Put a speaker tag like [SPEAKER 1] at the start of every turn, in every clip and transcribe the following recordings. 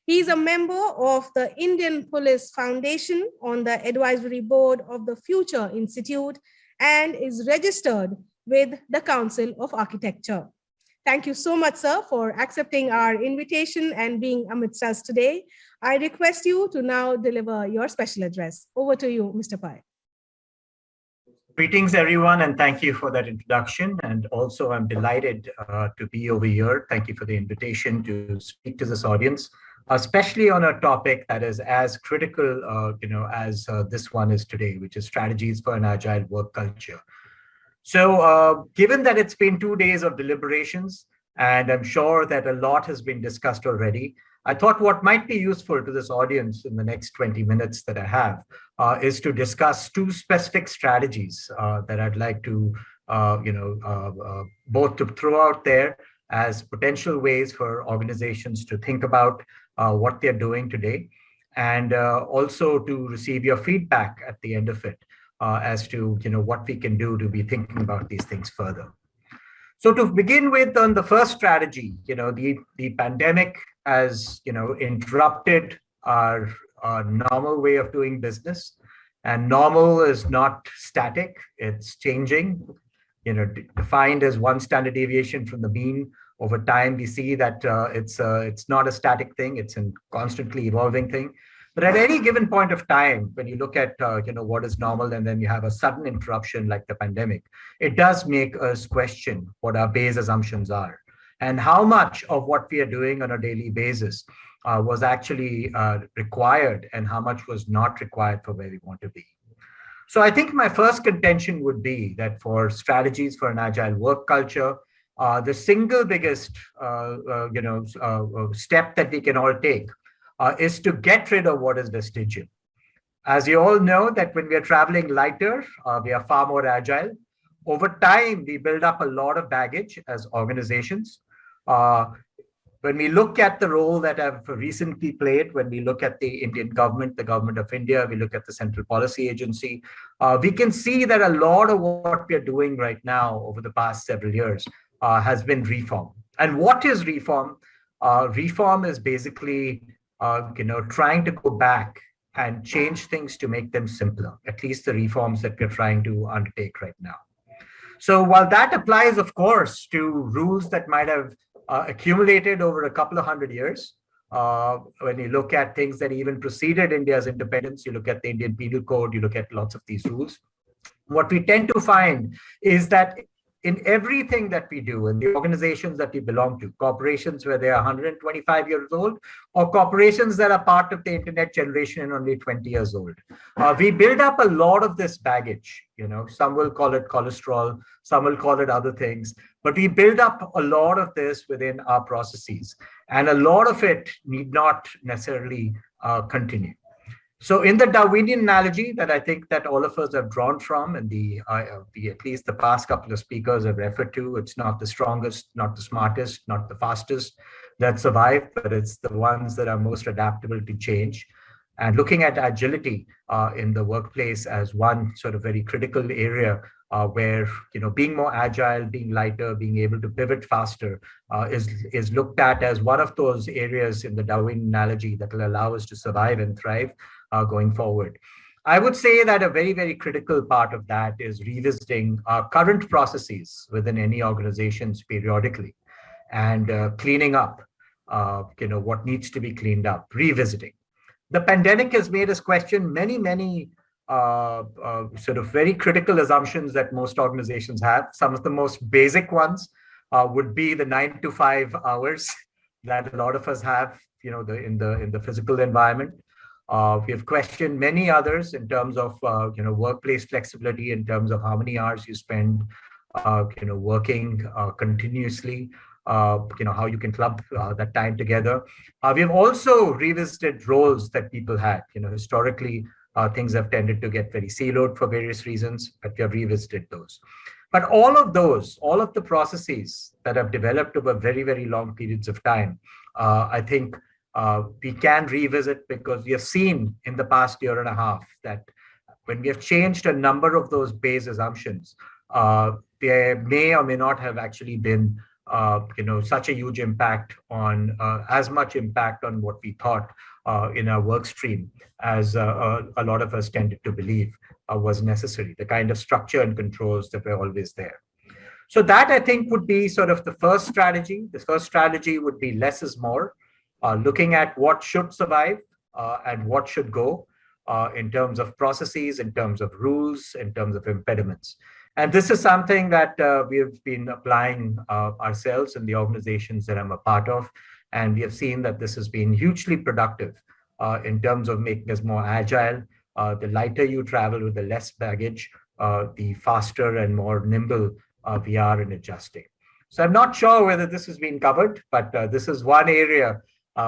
[SPEAKER 1] He is a member of the Indian Police Foundation on the advisory board of the Future Institute and is registered with the Council of Architecture. Thank you so much, sir, for accepting our invitation and being amidst us today. I request you to now deliver your special address. Over to you, Mr. Pai.
[SPEAKER 2] Greetings, everyone, and thank you for that introduction. And also, I'm delighted to be over here. Thank you for the invitation to speak to this audience, especially on a topic that is as critical, as this one is today, which is strategies for an agile work culture. So, given that it's been 2 days of deliberations, and I'm sure that a lot has been discussed already, I thought what might be useful to this audience in the next 20 minutes that I have is to discuss two specific strategies that I'd like to, both to throw out there as potential ways for organizations to think about what they're doing today, and also to receive your feedback at the end of it as to what we can do to be thinking about these things further. So to begin with, on the first strategy, the pandemic has interrupted our normal way of doing business, and normal is not static; it's changing. Defined as one standard deviation from the mean. Over time, we see that it's not a static thing; it's a constantly evolving thing. But at any given point of time, when you look at what is normal, and then you have a sudden interruption like the pandemic, it does make us question what our base assumptions are, and how much of what we are doing on a daily basis was actually required, and how much was not required for where we want to be. So I think my first contention would be that for strategies for an agile work culture, the single biggest step that we can all take is to get rid of what is vestigial. As you all know, that when we are traveling lighter, we are far more agile. Over time, we build up a lot of baggage as organizations. When we look at the role that I've recently played, when we look at the Indian government, the government of India, we look at the Central Policy Agency, we can see that a lot of what we are doing right now over the past several years has been reform. And what is reform? Reform is basically trying to go back and change things to make them simpler, at least the reforms that we're trying to undertake right now. So while that applies, of course, to rules that might have accumulated over a couple of hundred years, when you look at things that even preceded India's independence, you look at the Indian Penal Code, you look at lots of these rules, what we tend to find is that in everything that we do, in the organizations that we belong to, corporations where they are 125 years old, or corporations that are part of the internet generation and only 20 years old, we build up a lot of this baggage. Some will call it cholesterol, some will call it other things, but we build up a lot of this within our processes, and a lot of it need not necessarily continue. So in the Darwinian analogy that I think that all of us have drawn from, and at least the past couple of speakers have referred to, it's not the strongest, not the smartest, not the fastest that survive, but it's the ones that are most adaptable to change. And looking at agility in the workplace as one sort of very critical area where being more agile, being lighter, being able to pivot faster is looked at as one of those areas in the Darwin analogy that will allow us to survive and thrive going forward. I would say that a very, very critical part of that is revisiting our current processes within any organizations periodically, and cleaning up what needs to be cleaned up, revisiting. The pandemic has made us question many sort of very critical assumptions that most organizations have. Some of the most basic ones would be the 9 to 5 hours that a lot of us have, in the physical environment. We have questioned many others in terms of workplace flexibility, in terms of how many hours you spend working continuously, how you can club that time together. We have also revisited roles that people had. Historically, things have tended to get very siloed for various reasons, but we have revisited those. But all of the processes that have developed over very, very long periods of time, I think we can revisit, because we have seen in the past year and a half that when we have changed a number of those base assumptions, there may or may not have actually been such a huge impact on as much impact on what we thought in our work stream as a lot of us tended to believe was necessary, the kind of structure and controls that were always there. So that I think would be sort of the first strategy. The first strategy would be less is more, looking at what should survive and what should go in terms of processes, in terms of rules, in terms of impediments. And this is something that we have been applying ourselves in the organizations that I'm a part of. And we have seen that this has been hugely productive in terms of making us more agile. The lighter you travel with the less baggage, the faster and more nimble we are in adjusting. So I'm not sure whether this has been covered, but this is one area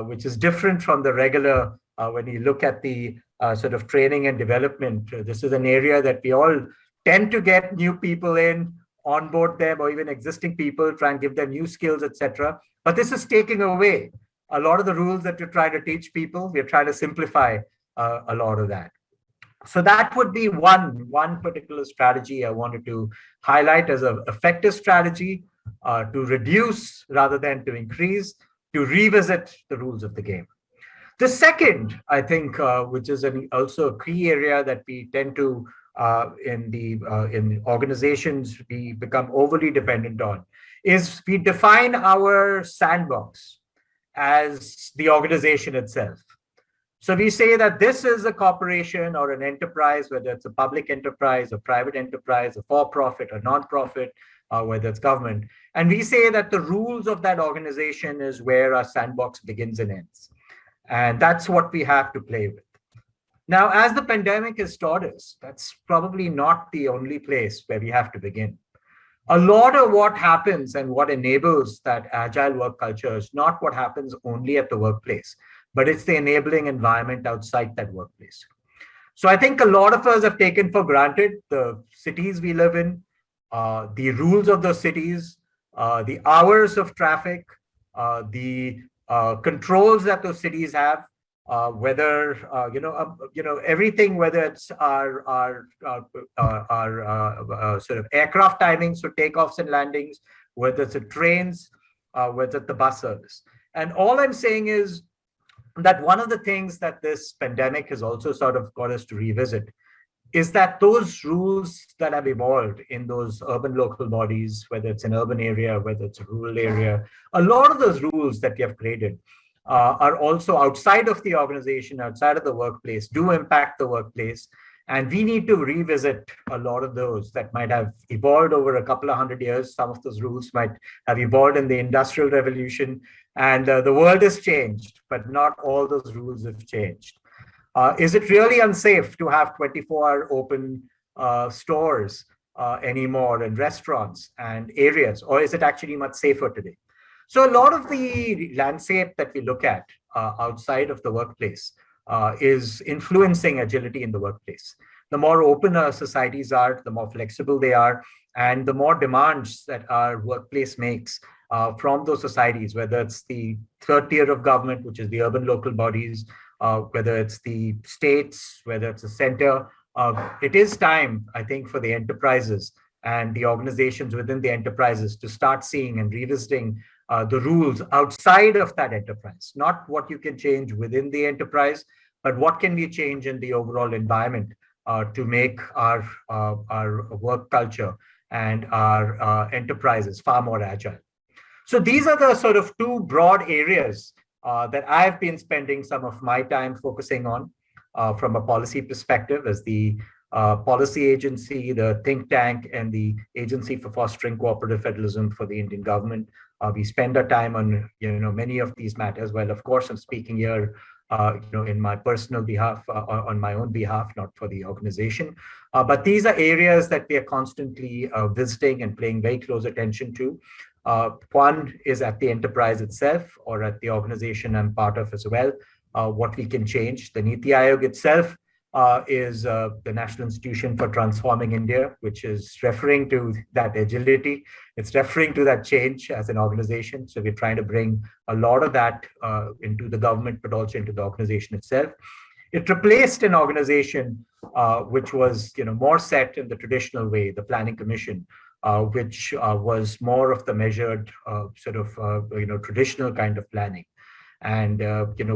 [SPEAKER 2] which is different from the regular, when you look at the sort of training and development. This is an area that we all tend to get new people in, onboard them, or even existing people, try and give them new skills, etc. But this is taking away a lot of the rules that we're trying to teach people. We're trying to simplify a lot of that. So that would be one particular strategy I wanted to highlight as an effective strategy to reduce rather than to increase, to revisit the rules of the game. The second, I think, which is also a key area that we tend to in organizations we become overly dependent on, is we define our sandbox as the organization itself. So we say that this is a corporation or an enterprise, whether it's a public enterprise, a private enterprise, a for-profit, a non-profit, whether it's government. And we say that the rules of that organization is where our sandbox begins and ends. And that's what we have to play with. Now, as the pandemic has taught us, that's probably not the only place where we have to begin. A lot of what happens and what enables that agile work culture is not what happens only at the workplace, but it's the enabling environment outside that workplace. So I think a lot of us have taken for granted the cities we live in, the rules of those cities, the hours of traffic, the controls that those cities have, whether everything, whether it's our sort of aircraft timings for takeoffs and landings, whether it's the trains, whether it's the bus service. And all I'm saying is that one of the things that this pandemic has also sort of got us to revisit is that those rules that have evolved in those urban local bodies, whether it's an urban area, whether it's a rural area, a lot of those rules that we have created are also outside of the organization, outside of the workplace, do impact the workplace. And we need to revisit a lot of those that might have evolved over a couple of 100 years. Some of those rules might have evolved in the Industrial Revolution, and the world has changed, but not all those rules have changed. Is it really unsafe to have 24-hour open stores anymore, and restaurants and areas, or is it actually much safer today? So a lot of the landscape that we look at outside of the workplace is influencing agility in the workplace. The more open our societies are, the more flexible they are, and the more demands that our workplace makes from those societies, whether it's the third tier of government, which is the urban local bodies, whether it's the states, whether it's the center. It is time, I think, for the enterprises and the organizations within the enterprises to start seeing and revisiting the rules outside of that enterprise, not what you can change within the enterprise, but what can we change in the overall environment to make our work culture and our enterprises far more agile. So these are the sort of two broad areas that I've been spending some of my time focusing on from a policy perspective as the policy agency, the think tank, and the Agency for Fostering Cooperative Federalism for the Indian government. We spend our time on many of these matters. Well, of course, I'm speaking here in my personal behalf, on my own behalf, not for the organization. But these are areas that we are constantly visiting and paying very close attention to. One is at the enterprise itself or at the organization I'm part of as well, what we can change. The NITI Aayog itself is the National Institution for Transforming India, which is referring to that agility. It's referring to that change as an organization. So we're trying to bring a lot of that into the government, but also into the organization itself. It replaced an organization which was more set in the traditional way, the Planning Commission, which was more of the measured traditional kind of planning. And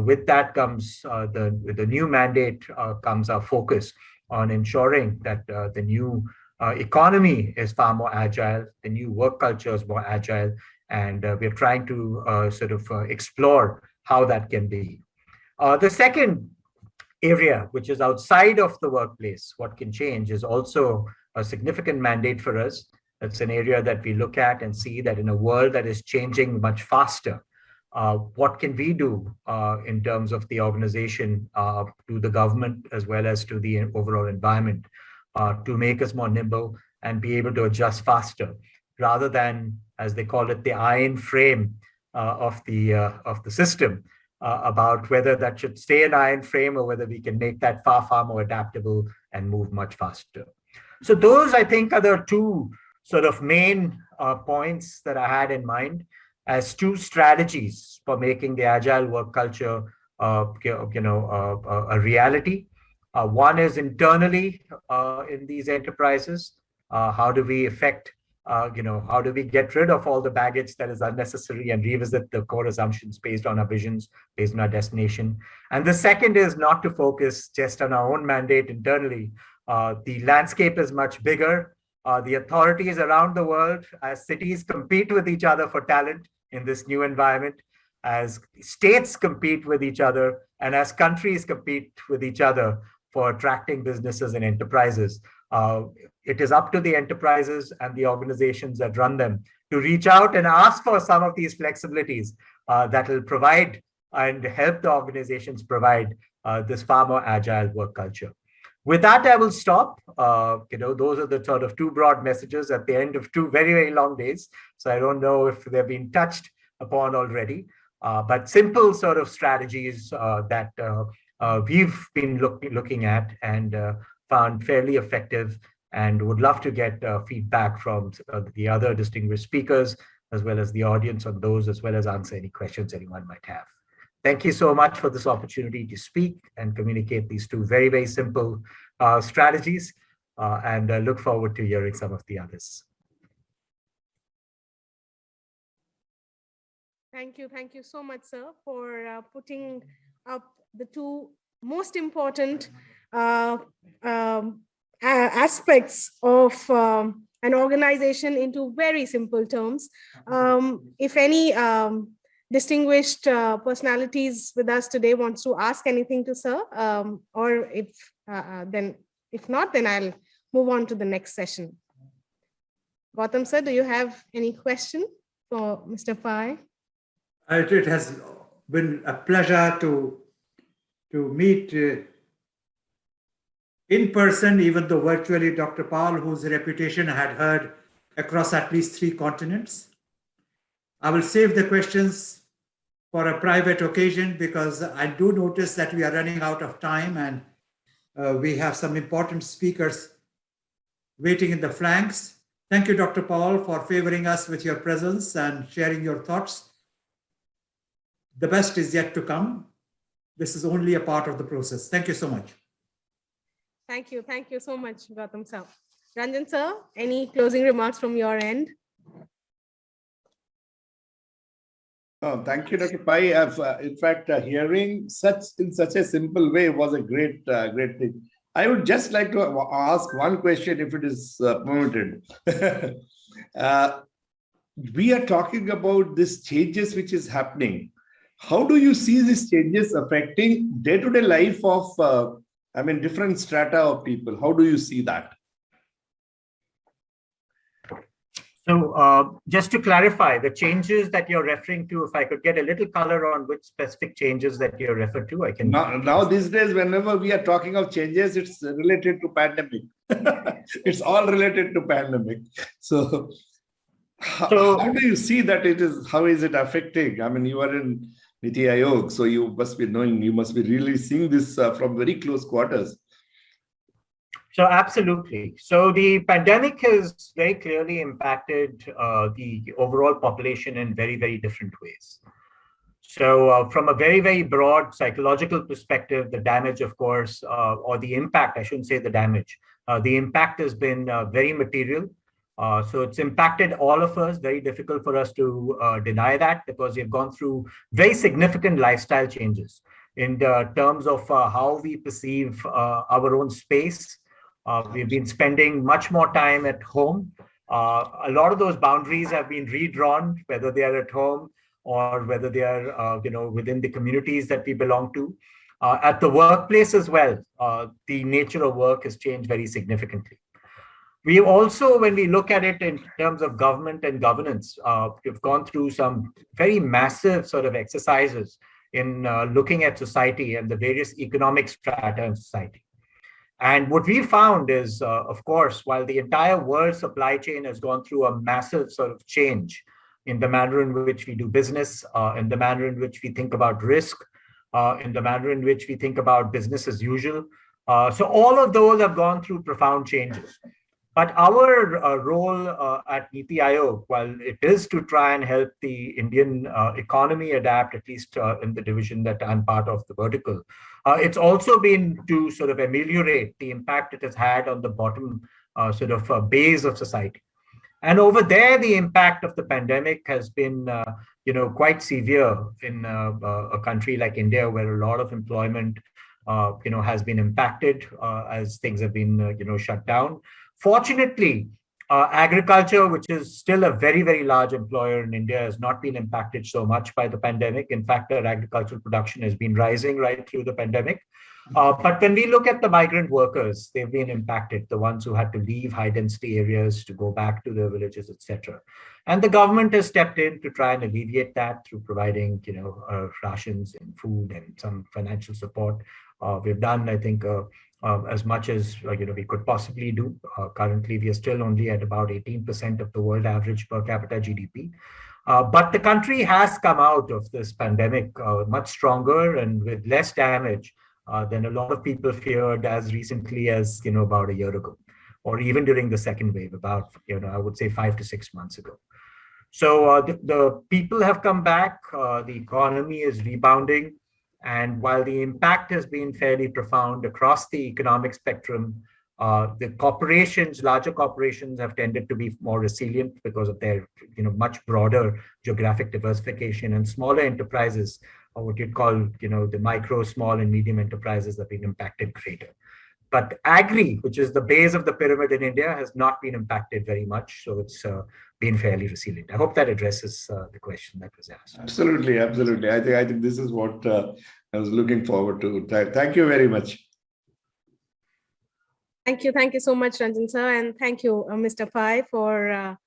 [SPEAKER 2] with that comes the new mandate comes our focus on ensuring that the new economy is far more agile, the new work culture is more agile, and we're trying to explore how that can be. The second area, which is outside of the workplace, what can change, is also a significant mandate for us. It's an area that we look at and see that in a world that is changing much faster, what can we do in terms of the organization, to the government, as well as to the overall environment, to make us more nimble and be able to adjust faster, rather than, as they call it, the iron frame of the system, about whether that should stay an iron frame or whether we can make that far, far more adaptable and move much faster. So those, I think, are the two sort of main points that I had in mind as two strategies for making the agile work culture a reality. One is internally in these enterprises. How do we affect how do we get rid of all the baggage that is unnecessary and revisit the core assumptions based on our visions, based on our destination? And the second is not to focus just on our own mandate internally. The landscape is much bigger. The authorities around the world, as cities compete with each other for talent in this new environment, as states compete with each other, and as countries compete with each other for attracting businesses and enterprises, it is up to the enterprises and the organizations that run them to reach out and ask for some of these flexibilities that will provide and help the organizations provide this far more agile work culture. With that, I will stop. Those are the sort of two broad messages at the end of two very, very long days. So I don't know if they've been touched upon already, but simple sort of strategies that we've been looking at and found fairly effective, and would love to get feedback from the other distinguished speakers, as well as the audience on those, as well as answer any questions anyone might have. Thank you so much for this opportunity to speak and communicate these two very, very simple strategies, and look forward to hearing some of the others.
[SPEAKER 1] Thank you. Thank you so much, sir, for putting up the two most important aspects of an organization into very simple terms. If any distinguished personalities with us today wants to ask anything to sir, or if not, then I'll move on to the next session. Gautam sir, do you have any question for Mr. Pai?
[SPEAKER 3] It has been a pleasure to meet in person, even though virtually, Dr. Paul, whose reputation I had heard across at least 3 continents. I will save the questions for a private occasion, because I do notice that we are running out of time, and we have some important speakers waiting in the flanks. Thank you, Dr. Paul, for favoring us with your presence and sharing your thoughts. The best is yet to come. This is only a part of the process. Thank you so much.
[SPEAKER 1] Thank you. Thank you so much, Gautam sir. Ranjan sir, any closing remarks from your end?
[SPEAKER 4] Oh, thank you, Dr. Pai. In fact, hearing in such a simple way was a great thing. I would just like to ask one question, if it is permitted. We are talking about these changes which is happening. How do you see these changes affecting day-to-day life of, different strata of people? How do you see that?
[SPEAKER 2] So just to clarify, the changes that you're referring to, if I could get a little color on which specific changes that you're referring to, I can...
[SPEAKER 4] Now these days, whenever we are talking of changes, it's related to pandemic. It's all related to pandemic. So how do you see that how is it affecting? I mean, you are in NITI Aayog, so you must be knowing, you must be really seeing this from very close quarters.
[SPEAKER 2] So absolutely. So the pandemic has very clearly impacted the overall population in very, very different ways. So from a very, very broad psychological perspective, the damage, of course, or the impact, I shouldn't say the damage, the impact has been very material. So it's impacted all of us. Very difficult for us to deny that, because we've gone through very significant lifestyle changes in the terms of how we perceive our own space. We've been spending much more time at home. A lot of those boundaries have been redrawn, whether they are at home or whether they are, within the communities that we belong to. At the workplace as well, the nature of work has changed very significantly. We also, when we look at it in terms of government and governance, we've gone through some very massive sort of exercises in looking at society and the various economic strata in society. And what we found is, of course, while the entire world supply chain has gone through a massive sort of change in the manner in which we do business, in the manner in which we think about risk, in the manner in which we think about business as usual. So all of those have gone through profound changes. But our role at NITI Aayog, while it is to try and help the Indian economy adapt, at least in the division that I'm part of, the vertical, it's also been to sort of ameliorate the impact it has had on the bottom base of society. And over there, the impact of the pandemic has been, quite severe in a country like India, where a lot of employment, has been impacted as things have been, shut down. Fortunately, agriculture, which is still a very, very large employer in India, has not been impacted so much by the pandemic. In fact, our agricultural production has been rising right through the pandemic. But when we look at the migrant workers, they've been impacted, the ones who had to leave high density areas to go back to their villages, etc. And the government has stepped in to try and alleviate that through providing, rations and food and some financial support. We've done, I think, as much as we could possibly do. Currently, we are still only at about 18% of the world average per capita GDP. But the country has come out of this pandemic much stronger and with less damage than a lot of people feared as recently as about a year ago, or even during the second wave, about I would say 5 to 6 months ago. So the people have come back. The economy is rebounding. And while the impact has been fairly profound across the economic spectrum, the corporations, larger corporations, have tended to be more resilient because of their much broader geographic diversification, and smaller enterprises, or what you'd call the micro, small, and medium enterprises, have been impacted greater. But agri, which is the base of the pyramid in India, has not been impacted very much. So it's been fairly resilient. I hope that addresses the question that was asked.
[SPEAKER 4] Absolutely, absolutely. I think this is what I was looking forward to. Thank you very much.
[SPEAKER 1] Thank you so much, Ranjan sir, and thank you, Mr. Pai, for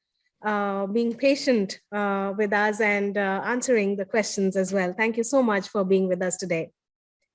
[SPEAKER 1] being patient with us and answering the questions as well. Thank you so much for being with us today.